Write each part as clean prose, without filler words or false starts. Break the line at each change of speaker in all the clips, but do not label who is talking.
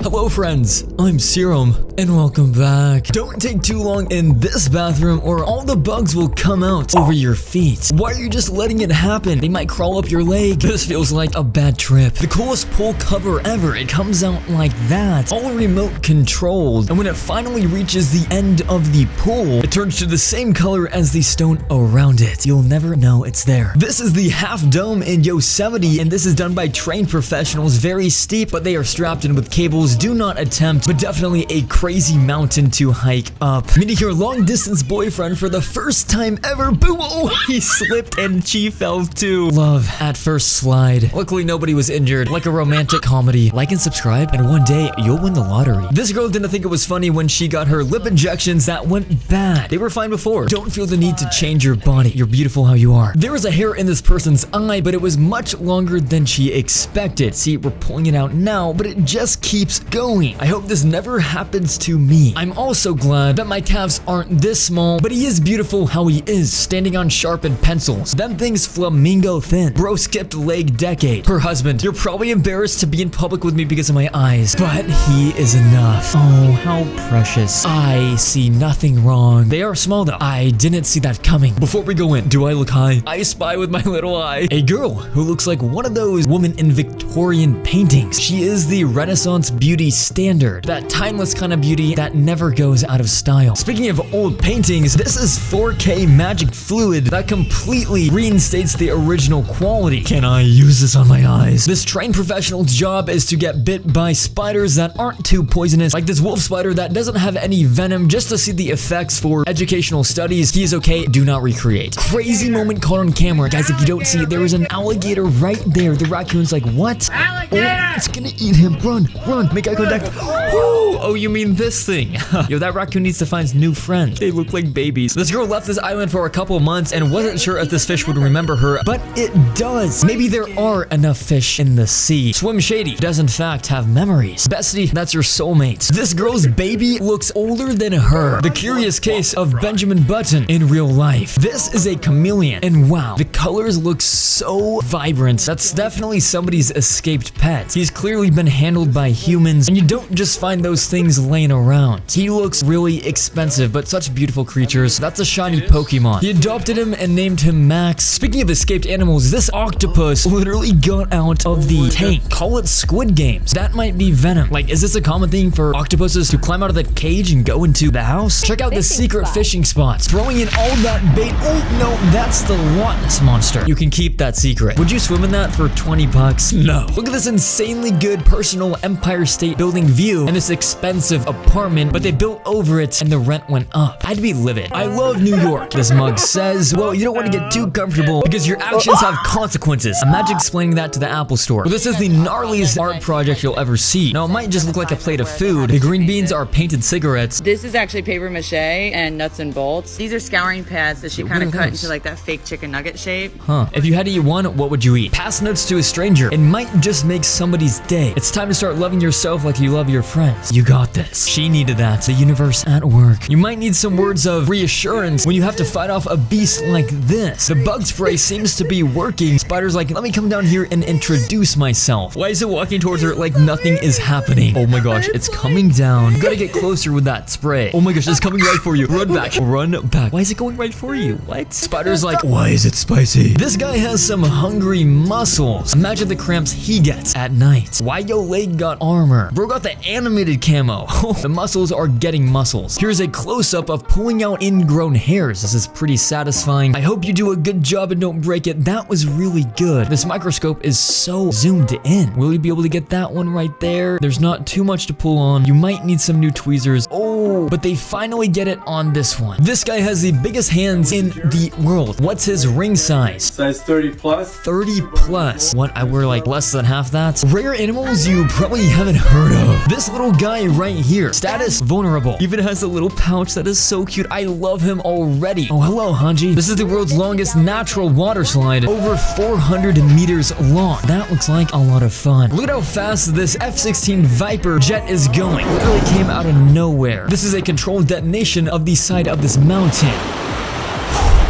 Hello friends, I'm Serum, and welcome back. Don't take too long in this bathroom or all the bugs will come out over your feet. Why are you just letting it happen? They might crawl up your leg. This feels like a bad trip. The coolest pool cover ever. It comes out like that, all remote controlled, and when it finally reaches the end of the pool, it turns to the same color as the stone around it. You'll never know it's there. This is the half dome in Yosemite, and this is done by trained professionals. Very steep, but they are strapped in with cables. Do not attempt, but definitely a crazy mountain to hike up. Meeting your long distance boyfriend for the first time ever. Boo! Oh, he slipped and she fell too. Love at first slide. Luckily nobody was injured. Like a romantic comedy. Like and subscribe, and one day you'll win the lottery. This girl didn't think it was funny when she got her lip injections that went bad. They were fine before. Don't feel the need to change your body. You're beautiful how you are. There was a hair in this person's eye, but it was much longer than she expected. See, we're pulling it out now, but it just keeps going. I hope this never happens to me. I'm also glad that my calves aren't this small, but he is beautiful how he is, standing on sharpened pencils. Them things flamingo thin. Bro skipped leg decade. Her husband, you're probably embarrassed to be in public with me because of my eyes, but he is enough. Oh, how precious. I see nothing wrong. They are small though. I didn't see that coming. Before we go in, do I look high? I spy with my little eye a girl who looks like one of those women in Victorian paintings. She is the Renaissance beauty standard. That timeless kind of beauty that never goes out of style. Speaking of old paintings, this is 4K magic fluid that completely reinstates the original quality. Can I use this on my eyes? This trained professional's job is to get bit by spiders that aren't too poisonous, like this wolf spider that doesn't have any venom, just to see the effects for educational studies. He is okay, do not recreate. Crazy moment caught on camera. Guys, if you don't see it, there is an alligator right there. The raccoon's like, what?
Alligator!
Oh, it's gonna eat him. Run, run, make eye contact. Woo! Oh, you mean this thing? Yo, that raccoon needs to find new friends. They look like babies. This girl left this island for a couple months and wasn't sure if this fish would remember her, but it does. Maybe there are enough fish in the sea. Swim Shady does in fact have memories. Bestie, that's your soulmate. This girl's baby looks older than her. The curious case of Benjamin Button in real life. This is a chameleon, and wow, the colors look so vibrant. That's definitely somebody's escaped pet. He's clearly been handled by humans, and you don't just find those things laying around. He looks really expensive, but such beautiful creatures. That's a shiny Pokemon. He adopted him and named him Max. Speaking of escaped animals, this octopus literally got out of the tank. Call it Squid Games. That might be venom. Like, is this a common thing for octopuses to climb out of the cage and go into the house? Check out the secret fishing spots. Throwing in all that bait. Oh no, that's the Loch Ness monster. You can keep that secret. Would you swim in that for 20 bucks? No. Look at this insanely good personal Empire State Building view and this expensive apartment, but they built over it and the rent went up. I'd be livid. I love New York. This mug says, well, you don't want to get too comfortable because your actions have consequences. Imagine explaining that to the Apple Store. Well, this is the gnarliest art project you'll ever see. Now, it might just look like a plate of food. The green beans are painted cigarettes.
This is actually paper mache and nuts and bolts. These are scouring pads that she kind of cut into like that fake chicken nugget shape.
Huh. If you had to eat one, what would you eat? Pass notes to a stranger. It might just make somebody's day. It's time to start loving yourself like you love your friends. You got this. She needed that. The universe at work. You might need some words of reassurance when you have to fight off a beast like this. The bug spray seems to be working. Spider's like, let me come down here and introduce myself. Why is it walking towards her like nothing is happening? Oh my gosh, it's coming down. You gotta get closer with that spray. Oh my gosh, it's coming right for you. Run back. Run back. Why is it going right for you? What? Spider's like, why is it spicy? This guy has some hungry muscles. Imagine the cramps he gets at night. Why yo leg got armor? Bro got the animated camo. The muscles are getting muscles. Here's a close-up of pulling out ingrown hairs. This is pretty satisfying. I hope you do a good job and don't break it. That was really good. This microscope is so zoomed in. Will you be able to get that one right there? There's not too much to pull on. You might need some new tweezers. Oh, but they finally get it on this one. This guy has the biggest hands in the world. What's his ring size?
Size 30 plus.
30 plus. What, I wear like less than half that? Rare animals you probably haven't heard of. This little guy right here. Status vulnerable. Even has a little pouch that is so cute. I love him already. Oh, hello, Hanji. This is the world's longest natural water slide. Over 400 meters long. That looks like a lot of fun. Look at how fast this F-16 Viper jet is going. Literally came out of nowhere. This is a controlled detonation of the side of this mountain.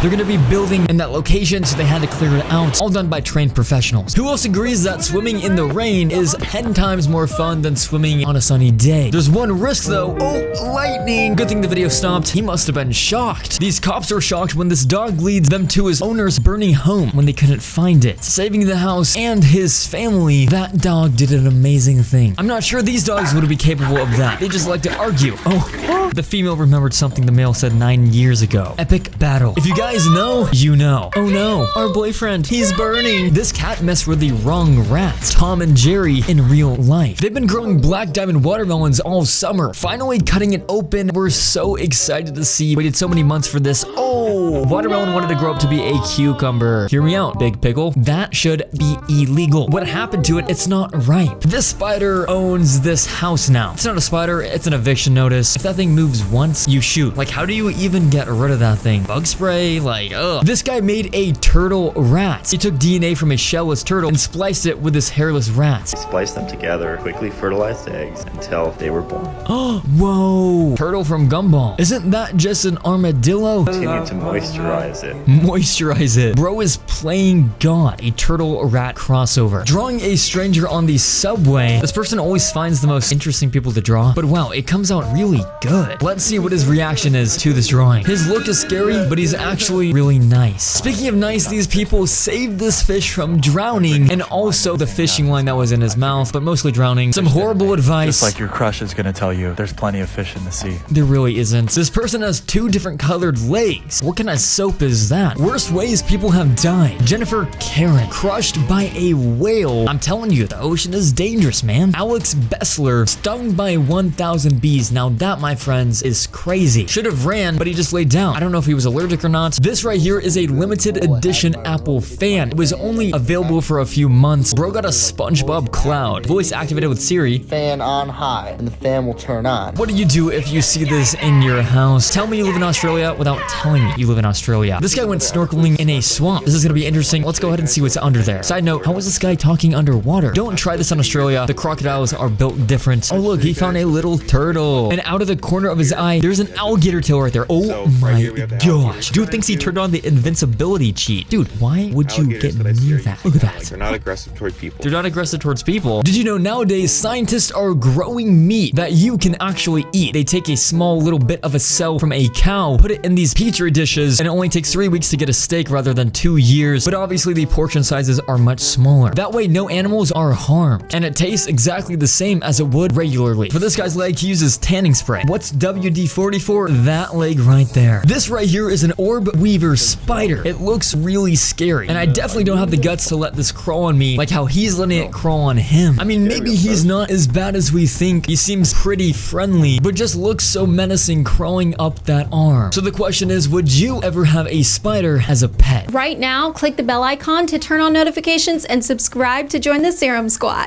They're gonna be building in that location, so they had to clear it out. All done by trained professionals. Who else agrees that swimming in the rain is 10 times more fun than swimming on a sunny day? There's one risk though. Oh, lightning! Good thing the video stopped. He must have been shocked. These cops are shocked when this dog leads them to his owner's burning home when they couldn't find it. Saving the house and his family, that dog did an amazing thing. I'm not sure these dogs would be capable of that. They just like to argue. Oh, the female remembered something the male said 9 years ago. Epic battle. If you guys know, you know. Oh no, our boyfriend, he's burning. This cat messed with the wrong rats. Tom and Jerry in real life. They've been growing black diamond watermelons all summer. Finally cutting it open. We're so excited to see. Waited so many months for this. Oh, watermelon wanted to grow up to be a cucumber. Hear me out, big pickle. That should be illegal. What happened to it? It's not ripe. This spider owns this house now. It's not a spider, it's an eviction notice. If that thing moves once, you shoot. Like, how do you even get rid of that thing? Bug spray? Like, ugh. This guy made a turtle rat. He took DNA from a shellless turtle and spliced it with his hairless rat.
Spliced them together, quickly fertilized eggs until they were born.
Oh, whoa. Turtle from Gumball. Isn't that just an armadillo?
Continue to moisturize it.
Moisturize it. Bro is playing God. A turtle rat crossover. Drawing a stranger on the subway. This person always finds the most interesting people to draw, but wow, it comes out really good. Let's see what his reaction is to this drawing. His look is scary, but he's actually really nice. Speaking of nice, these people saved this fish from drowning and also the fishing line that was in his mouth, but mostly drowning. Some horrible advice.
Just like your crush is gonna tell you, there's plenty of fish in the sea.
There really isn't. This person has 2 different colored legs. What kind of soap is that? Worst ways people have died. Jennifer Karen, crushed by a whale. I'm telling you, the ocean is dangerous, man. Alex Bessler, stung by 1,000 bees. Now that, my friends, is crazy. Should have ran, but he just laid down. I don't know if he was allergic or not. This right here is a limited edition Apple fan. It was only available for a few months. Bro got a SpongeBob cloud. Voice activated with Siri.
Fan on high, and the fan will turn on.
What do you do if you see this in your house? Tell me you live in Australia without telling me you live in Australia. This guy went snorkeling in a swamp. This is gonna be interesting. Let's go ahead and see what's under there. Side note, how is this guy talking underwater? Don't try this in Australia. The crocodiles are built different. Oh look, he found a little turtle. And out of the corner of his eye, there's an alligator tail right there. Oh my gosh. Dude thinks he turned on the invincibility cheat. Dude, why would you get near that? Look at that.
They're not aggressive toward people.
They're not aggressive towards people. Did you know nowadays scientists are growing meat that you can actually eat? They take a small little bit of a cell from a cow, put it in these petri dishes, and it only takes 3 weeks to get a steak rather than 2 years. But obviously the portion sizes are much smaller. That way no animals are harmed, and it tastes exactly the same as it would regularly. For this guy's leg, he uses tanning spray. What's WD-40 for? That leg right there. This right here is an orb weaver spider. It looks really scary, and I definitely don't have the guts to let this crawl on me like how he's letting it crawl on him. I mean, maybe he's not as bad as we think. He seems pretty friendly, but just looks so menacing crawling up that arm. So the question is, would you ever have a spider as a pet?
Right now, click the bell icon to turn on notifications and subscribe to join the Serum Squad.